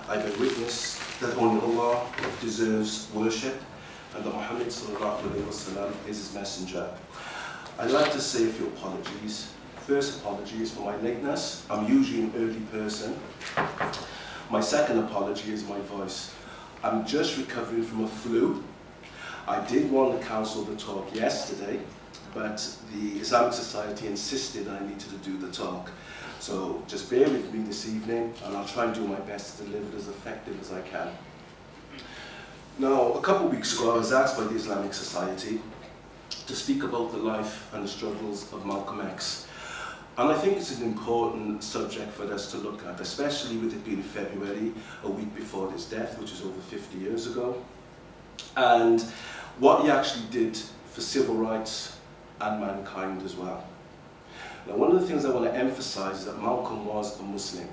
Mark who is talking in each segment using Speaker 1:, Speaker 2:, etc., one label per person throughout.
Speaker 1: I bear witness that only Allah deserves worship and that Muhammad ﷺ is his messenger. I'd like to say a few apologies. First, apologies for my lateness. I'm usually an early person. My second apology is my voice. I'm just recovering from a flu. I did want to cancel the talk yesterday, but the Islamic Society insisted I needed to do the talk. So just bear with me this evening, and I'll try and do my best to deliver it as effective as I can. Now, a couple of weeks ago, I was asked by the Islamic Society to speak about the life and the struggles of Malcolm X. And I think it's an important subject for us to look at, especially with it being February, a week before his death, which is over 50 years ago. And what he actually did for civil rights and mankind as well. Now, one of the things I want to emphasize is that Malcolm was a Muslim,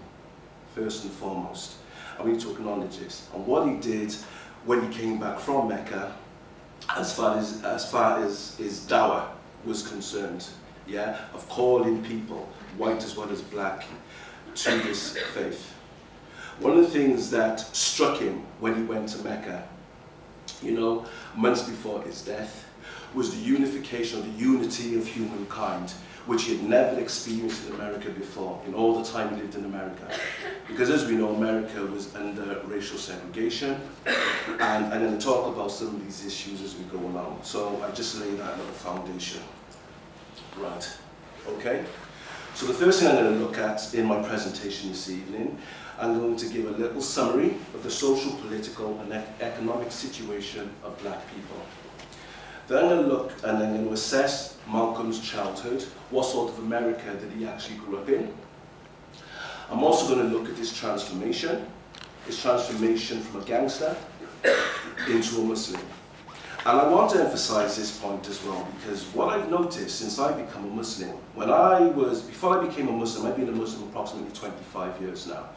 Speaker 1: first and foremost. And we need to acknowledge this. And what he did when he came back from Mecca, as far as his dawah was concerned, yeah, of calling people, white as well as black, to this faith. One of the things that struck him when he went to Mecca, you know, months before his death, was the unification, or the unity of humankind, which he had never experienced in America before, in all the time he lived in America. Because as we know, America was under racial segregation, and I'm going to talk about some of these issues as we go along. So I just lay that as a foundation. Right, okay. So the first thing I'm going to look at in my presentation this evening, I'm going to give a little summary of the social, political, and economic situation of black people. Then I'm going to look and I'm going to assess Malcolm's childhood, what sort of America that he actually grew up in. I'm also going to look at his transformation from a gangster into a Muslim. And I want to emphasize this point as well, because what I've noticed since I've become a Muslim, before I became a Muslim, I've been a Muslim approximately 25 years now.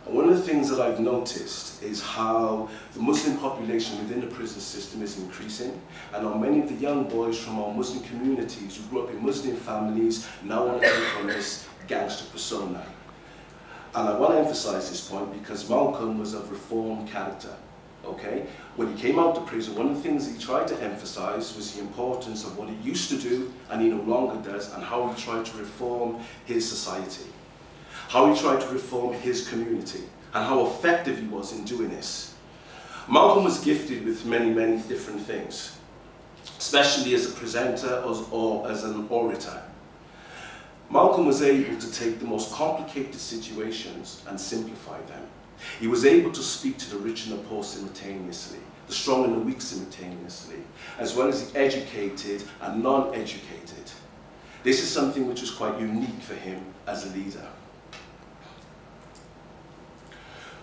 Speaker 1: And one of the things that I've noticed is how the Muslim population within the prison system is increasing, and how many of the young boys from our Muslim communities who grew up in Muslim families now want to take on this gangster persona. And I want to emphasize this point because Malcolm was of reformed character. Okay? When he came out of prison, one of the things he tried to emphasize was the importance of what he used to do and he no longer does, and how he tried to reform his society, how he tried to reform his community, and how effective he was in doing this. Malcolm was gifted with many, many different things, especially as a presenter or as an orator. Malcolm was able to take the most complicated situations and simplify them. He was able to speak to the rich and the poor simultaneously, the strong and the weak simultaneously, as well as the educated and non-educated. This is something which was quite unique for him as a leader.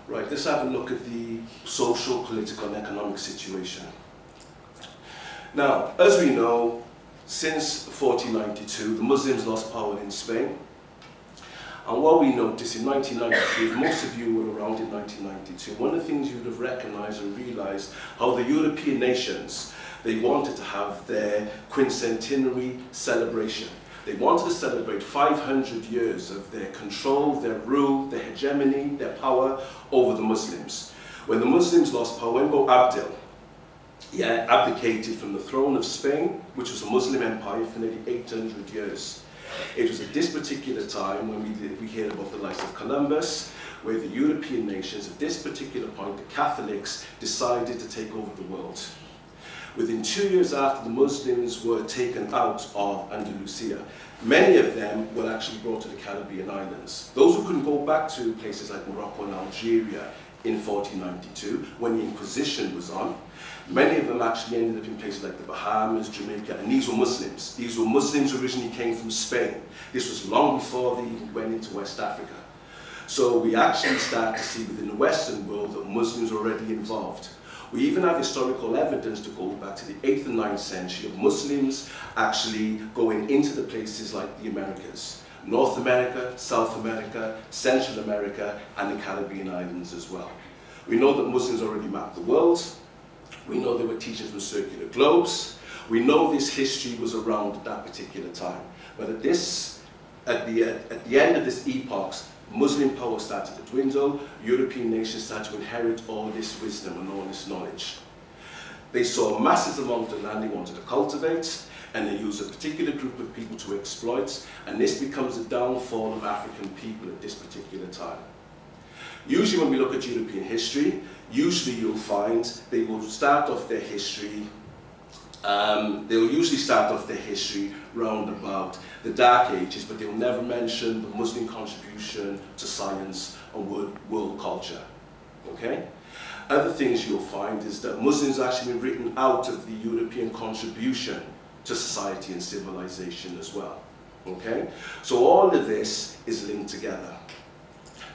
Speaker 1: Right, let's have a look at the social, political, and economic situation. Now, as we know, since 1492, the Muslims lost power in Spain. And what we noticed in 1992, if most of you were around in 1992, one of the things you would have recognized and realized how the European nations, they wanted to have their quincentenary celebration. They wanted to celebrate 500 years of their control, their rule, their hegemony, their power over the Muslims. When the Muslims lost power, when Abu-Bakr abdicated from the throne of Spain, which was a Muslim empire for nearly 800 years. It was at this particular time when we hear about the likes of Columbus, where the European nations, at this particular point, the Catholics, decided to take over the world. Within 2 years after the Muslims were taken out of Andalusia, many of them were actually brought to the Caribbean islands. Those who couldn't go back to places like Morocco and Algeria in 1492, when the Inquisition was on, many of them actually ended up in places like the Bahamas, Jamaica, and these were Muslims. These were Muslims who originally came from Spain. This was long before they even went into West Africa. So we actually start to see within the Western world that Muslims were already involved. We even have historical evidence to go back to the 8th and 9th century of Muslims actually going into the places like the Americas, North America, South America, Central America, and the Caribbean islands as well. We know that Muslims already mapped the world. We know they were teachers with circular globes. We know this history was around at that particular time. But at the end of this epoch, Muslim power started to dwindle, European nations started to inherit all this wisdom and all this knowledge. They saw masses among the land they wanted to cultivate, and they used a particular group of people to exploit, and this becomes the downfall of African people at this particular time. Usually when we look at European history, usually you'll find they will start off their history, they'll usually start off their history round about the Dark Ages, but they'll never mention the Muslim contribution to science and world culture, okay? Other things you'll find is that Muslims actually been written out of the European contribution to society and civilization as well, okay? So all of this is linked together.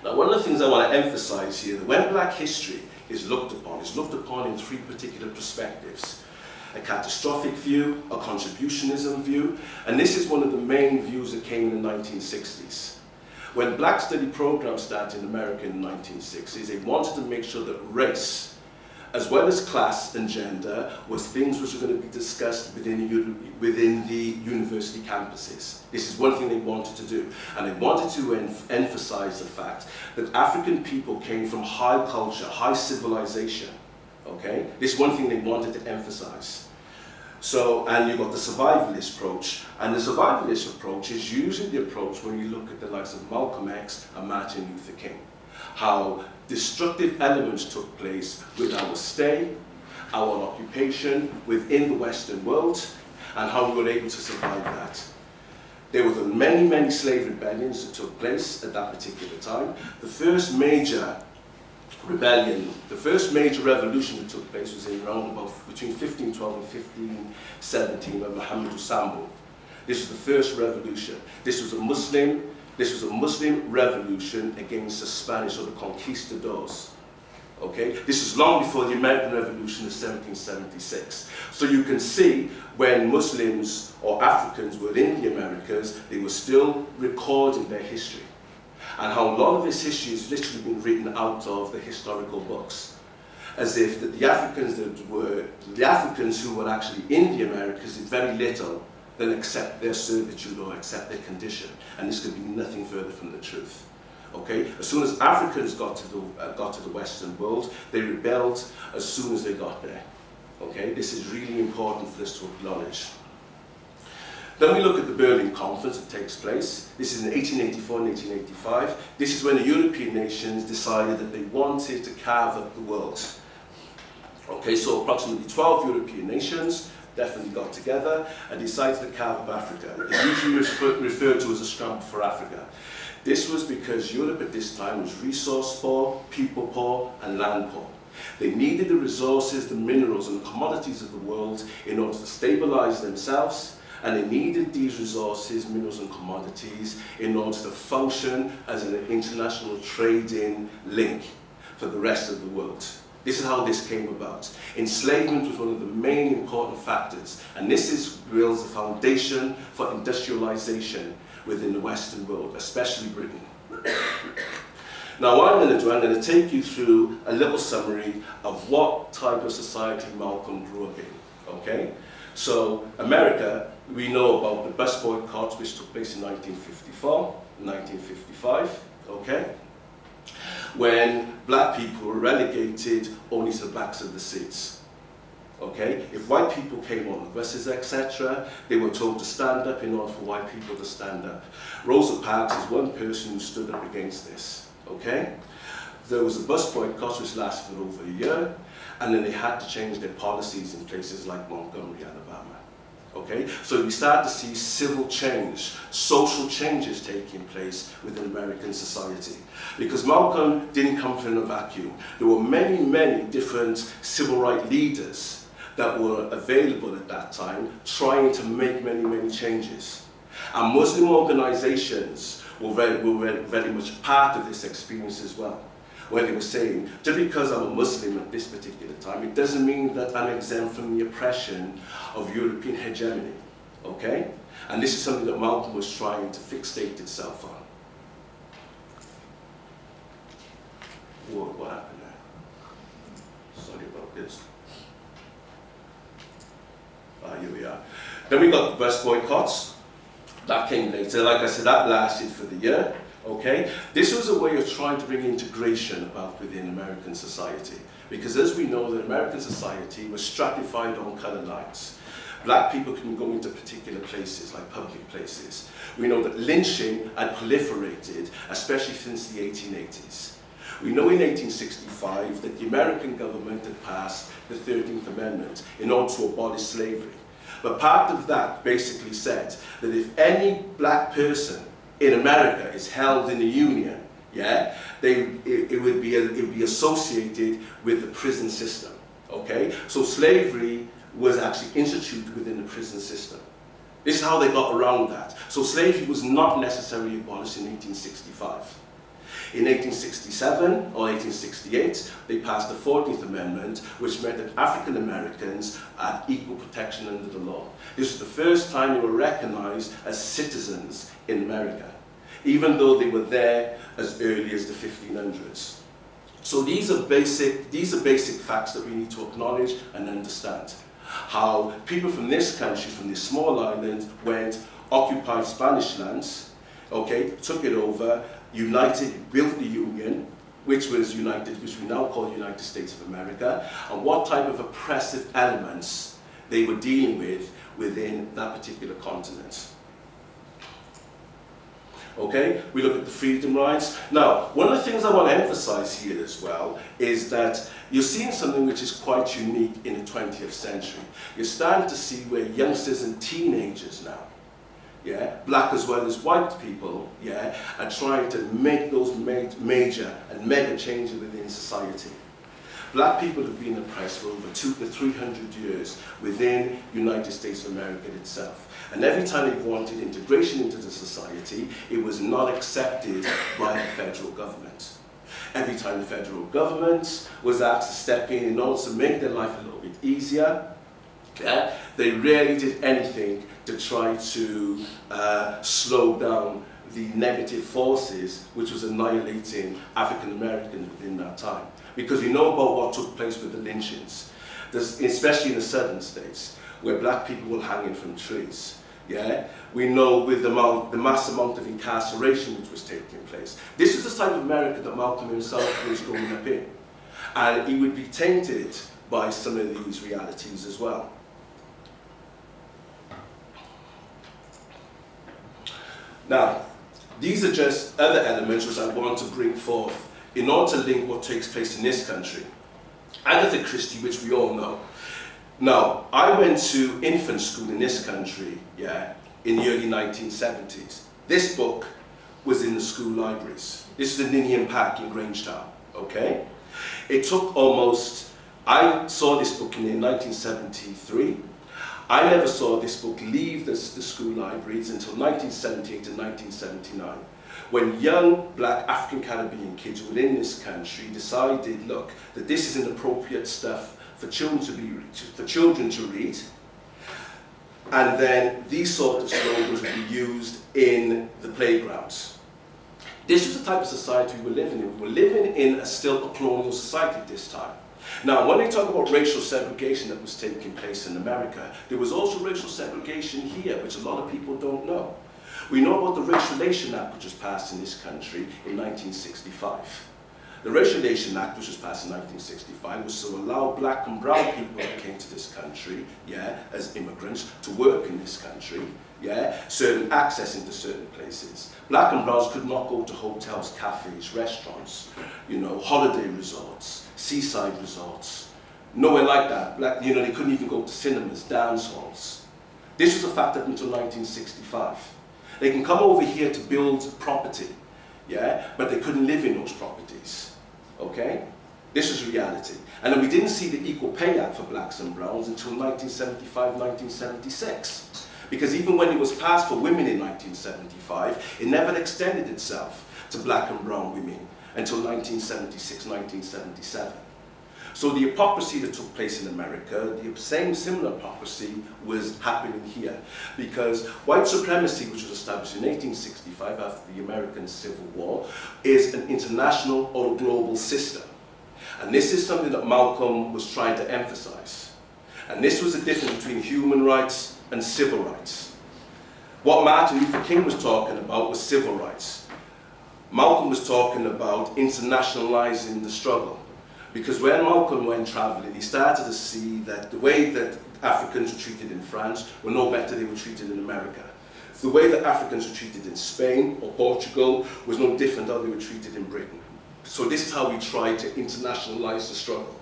Speaker 1: Now, one of the things I want to emphasize here, that when black history is looked upon in three particular perspectives: a catastrophic view, a contributionism view, and this is one of the main views that came in the 1960s. When black study programs started in America in the 1960s, they wanted to make sure that race, as well as class and gender, was things which were going to be discussed within the university campuses. This is one thing they wanted to do. And they wanted to emphasize the fact that African people came from high culture, high civilization. Okay? This is one thing they wanted to emphasize. So, and you've got the survivalist approach. And the survivalist approach is usually the approach when you look at the likes of Malcolm X and Martin Luther King. How destructive elements took place with our stay, our occupation within the Western world, and how we were able to survive that. There were many, many slave rebellions that took place at that particular time. The first major rebellion, the first major revolution that took place was in around about between 1512 and 1517 by Muhammad Sambo. This was the first revolution. This was a Muslim revolution against the Spanish or the conquistadors. Okay? This is long before the American Revolution of 1776. So you can see when Muslims or Africans were in the Americas, they were still recording their history. And how a lot of this history has literally been written out of the historical books, as if that the Africans who were actually in the Americas did very little than accept their servitude or accept their condition, and this could be nothing further from the truth. Okay, as soon as Africans got to the Western world, they rebelled as soon as they got there. Okay, this is really important for us to acknowledge. Then we look at the Berlin Conference that takes place. This is in 1884 and 1885. This is when the European nations decided that they wanted to carve up the world. Okay, so approximately 12 European nations definitely got together and decided to carve up Africa. It's usually referred to as a scramble for Africa. This was because Europe at this time was resource poor, people poor, and land poor. They needed the resources, the minerals, and the commodities of the world in order to stabilize themselves. And they needed these resources, minerals and commodities in order to function as an international trading link for the rest of the world. This is how this came about. Enslavement was one of the main important factors, and this builds the foundation for industrialization within the Western world, especially Britain. Now what I'm going to do, I'm going to take you through a little summary of what type of society Malcolm grew up in, okay? So America, we know about the bus boycotts which took place in 1954, 1955, okay? When black people were relegated only to the backs of the seats, okay? If white people came on the buses, etc., they were told to stand up in order for white people to stand up. Rosa Parks is one person who stood up against this, okay? There was a bus boycott which lasted for over a year, and then they had to change their policies in places like Montgomery, Alabama. Okay? So we start to see civil change, social changes taking place within American society. Because Malcolm didn't come from a vacuum. There were many, many different civil rights leaders that were available at that time, trying to make many, many changes. And Muslim organizations were very much part of this experience as well. Where they were saying, just because I'm a Muslim at this particular time, it doesn't mean that I'm exempt from the oppression of European hegemony, okay? And this is something that Malcolm was trying to fixate itself on. Whoa, what happened there? Sorry about this. Here we are. Then we got the bus boycotts. That came later. Like I said, that lasted for the year. Okay? This was a way of trying to bring integration about within American society. Because as we know, that American society was stratified on color lines. Black people couldn't go into particular places, like public places. We know that lynching had proliferated, especially since the 1880s. We know in 1865 that the American government had passed the 13th Amendment in order to abolish slavery. But part of that basically said that if any black person in America is held in a union, yeah, it would be associated with the prison system. Okay, so slavery was actually instituted within the prison system. This is how they got around that. So slavery was not necessarily abolished in 1865. In 1867 or 1868, they passed the 14th Amendment, which meant that African Americans had equal protection under the law. This was the first time they were recognized as citizens in America, even though they were there as early as the 1500s. So these are basic facts that we need to acknowledge and understand. How people from this country, from this small island, went, occupied Spanish lands, okay, took it over, united, built the Union, which we now call United States of America, and what type of oppressive elements they were dealing with within that particular continent. Okay, we look at the freedom rights. Now, one of the things I want to emphasize here as well is that you're seeing something which is quite unique in the 20th century. You're starting to see where youngsters and teenagers now, yeah, black as well as white people, yeah, are trying to make those major and mega changes within society. Black people have been oppressed for over 200 to 300 years within the United States of America itself. And every time they wanted integration into the society, it was not accepted by the federal government. Every time the federal government was asked to step in order to make their life a little bit easier, yeah, they rarely did anything to try to slow down the negative forces which was annihilating African Americans within that time. Because we know about what took place with the lynchings, especially in the southern states, where black people were hanging from trees. Yeah? We know with the mass amount of incarceration which was taking place. This is the type of America that Malcolm himself was growing up in. And he would be tainted by some of these realities as well. Now, these are just other elements which I want to bring forth in order to link what takes place in this country. Agatha Christie, which we all know. Now, I went to infant school in this country, yeah, in the early 1970s. This book was in the school libraries. This is in Ninian Park in Grangetown, okay? It took almost, I saw this book in 1973. I never saw this book leave the school libraries until 1978 and 1979. When young black African Caribbean kids within this country decided, look, that this is inappropriate stuff for children to read, and then these sort of slogans would be used in the playgrounds. This was the type of society we were living in. We were living in still a colonial society at this time. Now, when they talk about racial segregation that was taking place in America, there was also racial segregation here, which a lot of people don't know. We know about the Race Relations Act, which was passed in this country in 1965. The Race Relations Act, which was passed in 1965, was to allow black and brown people that came to this country, yeah, as immigrants, to work in this country, yeah, certain access into certain places. Black and browns could not go to hotels, cafes, restaurants, you know, holiday resorts, seaside resorts, nowhere like that. Black, you know, they couldn't even go to cinemas, dance halls. This was a fact up until 1965. They can come over here to build property, yeah, but they couldn't live in those properties, okay? This is reality. And then we didn't see the Equal Pay Act for blacks and browns until 1975, 1976. Because even when it was passed for women in 1975, it never extended itself to black and brown women until 1976, 1977. So the hypocrisy that took place in America, the same similar hypocrisy was happening here. Because white supremacy, which was established in 1865 after the American Civil War, is an international or global system. And this is something that Malcolm was trying to emphasize. And this was the difference between human rights and civil rights. What Martin Luther King was talking about was civil rights. Malcolm was talking about internationalizing the struggle. Because when Malcolm went traveling, he started to see that the way that Africans were treated in France were no better they were treated in America. The way that Africans were treated in Spain or Portugal was no different how they were treated in Britain. So this is how we tried to internationalize the struggle.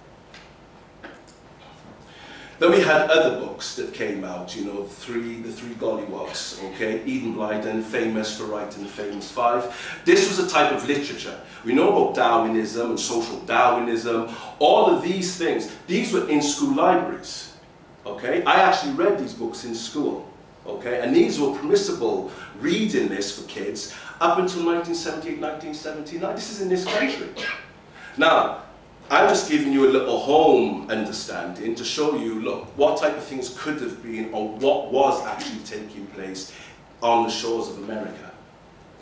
Speaker 1: Then we had other books that came out, you know, the three gollywogs, okay? Eden Blyden, famous for writing the famous Five. This was a type of literature. We know about Darwinism and social Darwinism, all of these things. These were in school libraries, okay? I actually read these books in school, okay? And these were permissible reading lists for kids up until 1978, 1979. This is in this country. Now, I'm just giving you a little home understanding to show you, look, what type of things could have been or what was actually taking place on the shores of America,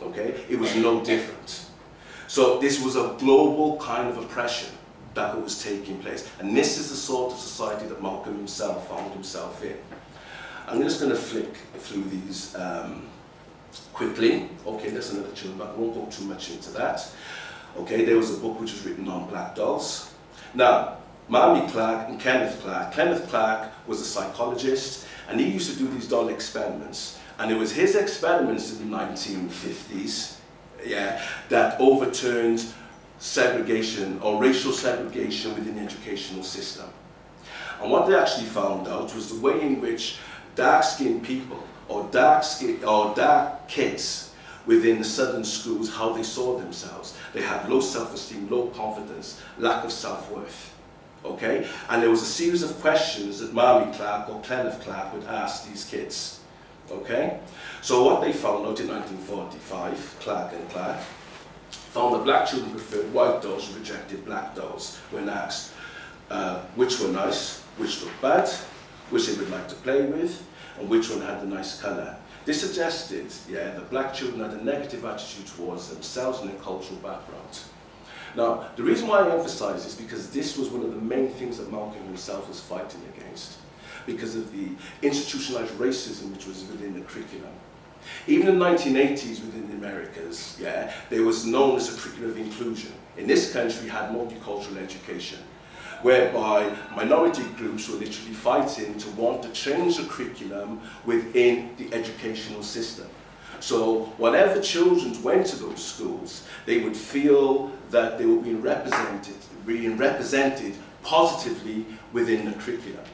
Speaker 1: okay? It was no different. So this was a global kind of oppression that was taking place. And this is the sort of society that Malcolm himself found himself in. I'm just going to flick through these quickly. Okay, that's another children, but I won't go too much into that. Okay, there was a book which was written on black dolls. Now, Mamie Clark and Kenneth Clark. Kenneth Clark was a psychologist, and he used to do these doll experiments. And it was his experiments in the 1950s, yeah, that overturned segregation or racial segregation within the educational system. And what they actually found out was the way in which dark-skinned people or dark kids within the southern schools, how they saw themselves. They had low self-esteem, low confidence, lack of self-worth, okay? And there was a series of questions that Mamie Clark or Kenneth Clark would ask these kids, okay? So what they found out in 1945, Clark and Clark, found that black children preferred white dolls and rejected black dolls when asked which were nice, which looked bad, which they would like to play with, and which one had the nice color. This suggested, yeah, that black children had a negative attitude towards themselves and their cultural background. Now, the reason why I emphasize this is because this was one of the main things that Malcolm himself was fighting against, because of the institutionalized racism which was within the curriculum. Even in the 1980s within the Americas, yeah, there was known as a curriculum of inclusion. In this country, we had multicultural education, whereby minority groups were literally fighting to want to change the curriculum within the educational system. So whenever children went to those schools, they would feel that they were being represented positively within the curriculum.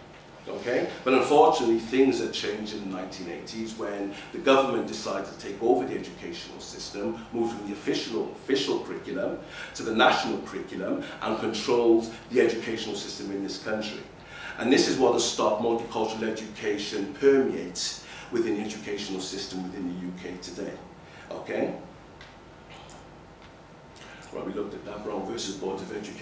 Speaker 1: Okay? But unfortunately, things had changed in the 1980s when the government decided to take over the educational system, moved from the official curriculum to the national curriculum, and controlled the educational system in this country. And this is what has stopped multicultural education permeate within the educational system within the UK today. Okay? Right, we looked at that Brown versus Board of Education.